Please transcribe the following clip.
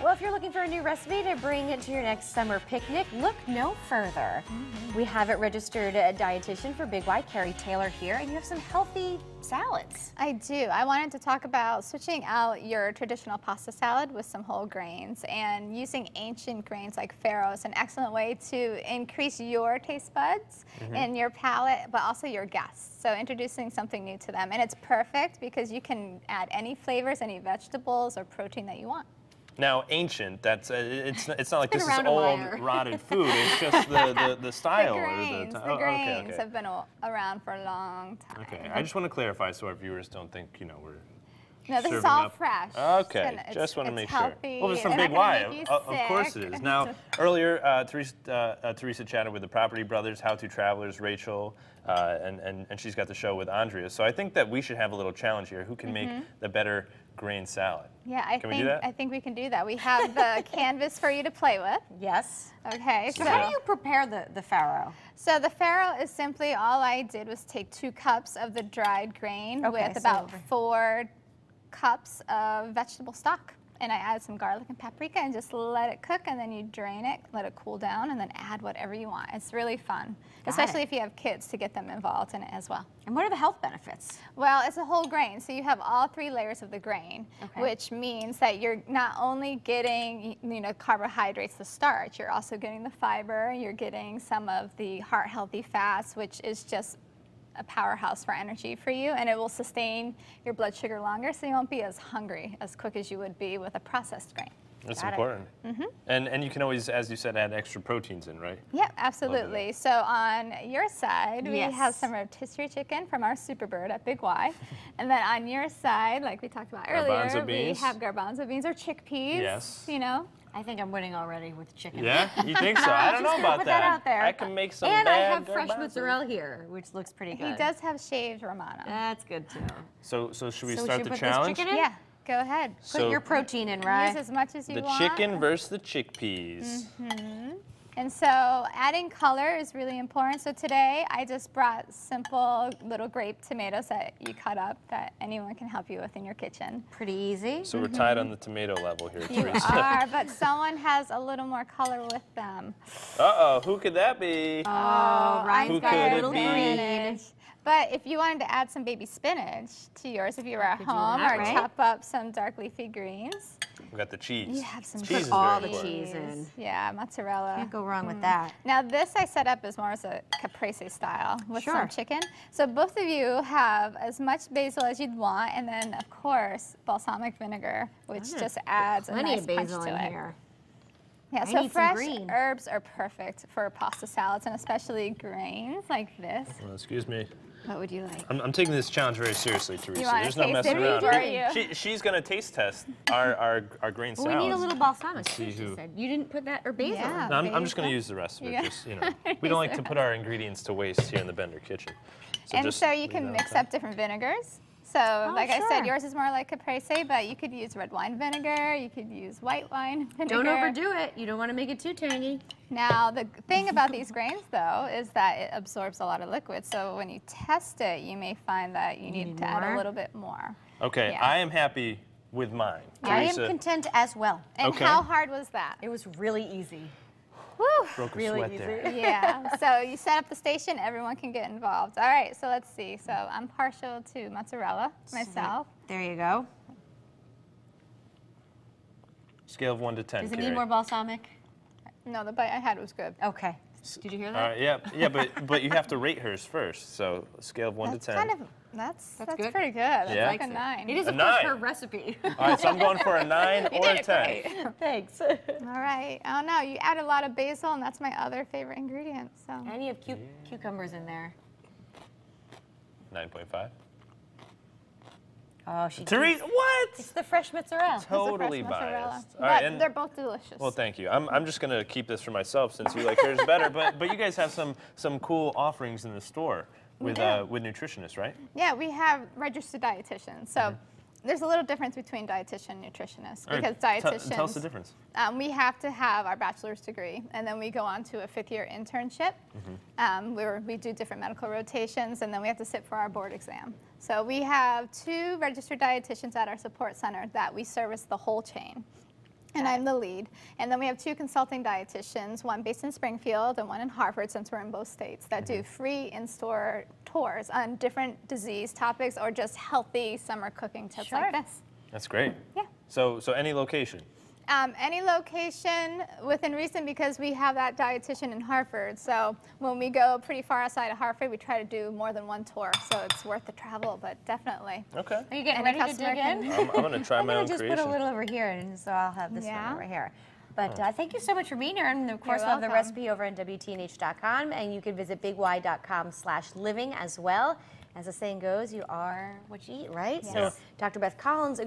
Well, if you're looking for a new recipe to bring into your next summer picnic, look no further. We have it registered dietitian for Big Y, Carrie Taylor here, and you have some healthy salads. I do. I wanted to talk about switching out your traditional pasta salad with some whole grains, and using ancient grains like farro is an excellent way to increase your taste buds and your palate, but also your guests. So introducing something new to them, and it's perfect because you can add any flavors, any vegetables or protein that you want. Now, ancient, that's it's not like this is around a old, while. rotted food. It's just the style. The grains have been around for a long time. Okay, I just want to clarify so our viewers don't think, we're No, this is serving all up. fresh. Okay, and just want to make healthy, sure. Well, it's from and Big not gonna Y. make you Of course sick. it is. Now, earlier, Teresa chatted with the Property Brothers, How To Travelers, Rachel, and she's got the show with Andrea. So I think that we should have a little challenge here. Who can make the better grain salad? Yeah, I think we can do that. We have the canvas for you to play with. Yes. Okay. So how do you prepare the farro? So the farro is simply, all I did was take 2 cups of the dried grain Okay, with so about 4 cups of vegetable stock. And I add some garlic and paprika and just let it cook, and then you drain it, let it cool down, and then add whatever you want. It's really fun, especially if you have kids, to get them involved in it as well. And what are the health benefits? Well, it's a whole grain, so you have all 3 layers of the grain, which means that you're not only getting, carbohydrates, the starch, you're also getting the fiber, you're getting some of the heart-healthy fats, which is just a powerhouse for energy for you, and it will sustain your blood sugar longer, so you won't be as hungry as quick as you would be with a processed grain. That's important. And you can always, as you said, add extra proteins in, right? Yeah, absolutely. So on your side, we have some rotisserie chicken from our Superbird at Big Y. And then on your side, like we talked about earlier, we have garbanzo beans or chickpeas. Yes. I think I'm winning already with chicken. Yeah? You think so? I don't know about put that out there. I can make some And I have bad fresh garbanzo. mozzarella here, which looks pretty good. He does have shaved Romano. That's good too. So should we So start should the put this challenge? chicken in? Yeah, go ahead. Put your protein in, right? Use as much as you The want. chicken versus the chickpeas. And so adding color is really important. So today I just brought simple little grape tomatoes that you cut up that anyone can help you with in your kitchen. Pretty easy. So we're tied on the tomato level here, You Teresa. are, but someone has a little more color with them. Uh-oh, who could that be? Oh, Who Ryan's got could a it little be? green. But if you wanted to add some baby spinach to yours, if you were at Could do home, that, or right? chop up some dark leafy greens. We got the cheese. You have some cheese is all very the important. cheese in. Yeah, mozzarella. Can't go wrong with that. Now this I set up as more as a caprese style with Sure. some chicken. So both of you have as much basil as you'd want, and then of course balsamic vinegar, which just adds a Plenty nice of punch basil to in it. here. Yeah, I so need some fresh green. herbs are perfect for pasta salads, and especially grains like this. Well, excuse me. What would you like? I'm taking this challenge very seriously, Teresa. wanna There's no taste messing it around. before you? She's going to taste test our grain Well, salads. we need a little balsamic. See She who- said. You didn't put that, or basil. Yeah. No, I'm just going basil. to use the rest of it. Yeah. Just, we don't like to put our ingredients to waste here in the Bender kitchen. And just so you leave can that mix okay. up different vinegars. So like I sure. said, yours is more like caprese, but you could use red wine vinegar, you could use white wine vinegar. Don't overdo it. You don't want to make it too tangy. Now, the thing about these grains, though, is that it absorbs a lot of liquid. So when you test it, you may find that you need to add more? a little bit more. Okay, Yeah. I am happy with mine. I am Teresa content as well. And Okay. how hard was that? It was really easy. Woo! broke a Really sweat easy. there. Yeah, so you set up the station, everyone can get involved. All right, so let's see. So I'm partial to mozzarella myself. There you go. Scale of 1 to 10, Does it Carrie. need more balsamic? No, the bite I had was good. Okay. Did you hear All that? right, yeah, but you have to rate hers first. So scale of 1 That's to 10. kind of, that's good. pretty good. That's Yeah? like a 9. It is, A of course, 9. her recipe. All right, so I'm going for a 9 or a 10. Thanks. All right. Oh no, you add a lot of basil, and that's my other favorite ingredient. So And you have cucumbers in there. 9.5. Oh, she. Teresa, what? It's the fresh mozzarella. Totally fresh mozzarella. biased. All But right, and they're both delicious. well, thank you. I'm just gonna keep this for myself since you like hers better. But you guys have some cool offerings in the store with nutritionists, right? Yeah, we have registered dietitians. So there's a little difference between dietitian and nutritionist, All right, because dietitians, tell us the difference. we have to have our bachelor's degree, and then we go on to a 5th-year internship where we do different medical rotations, and then we have to sit for our board exam. So we have 2 registered dietitians at our support center that we service the whole chain. And I'm the lead. And then we have 2 consulting dietitians, one based in Springfield and one in Hartford, since we're in both states, that do free in-store tours on different disease topics or just healthy summer cooking tips like this. That's great. Yeah. So any location? Any location within reason, because we have that dietitian in Hartford. So when we go pretty far outside of Hartford, we try to do more than one tour. So it's worth the travel, but definitely. Okay. Are you getting Any ready to dig in? I'm going to try my own I'm going to just creation. put a little over here, and so I'll have this one over here. But thank you so much for being here. And of course, we'll have the welcome. recipe over on WTNH.com, and you can visit bigY.com/living as well. As the saying goes, you are what you eat, right? Yes. So Dr. Beth Collins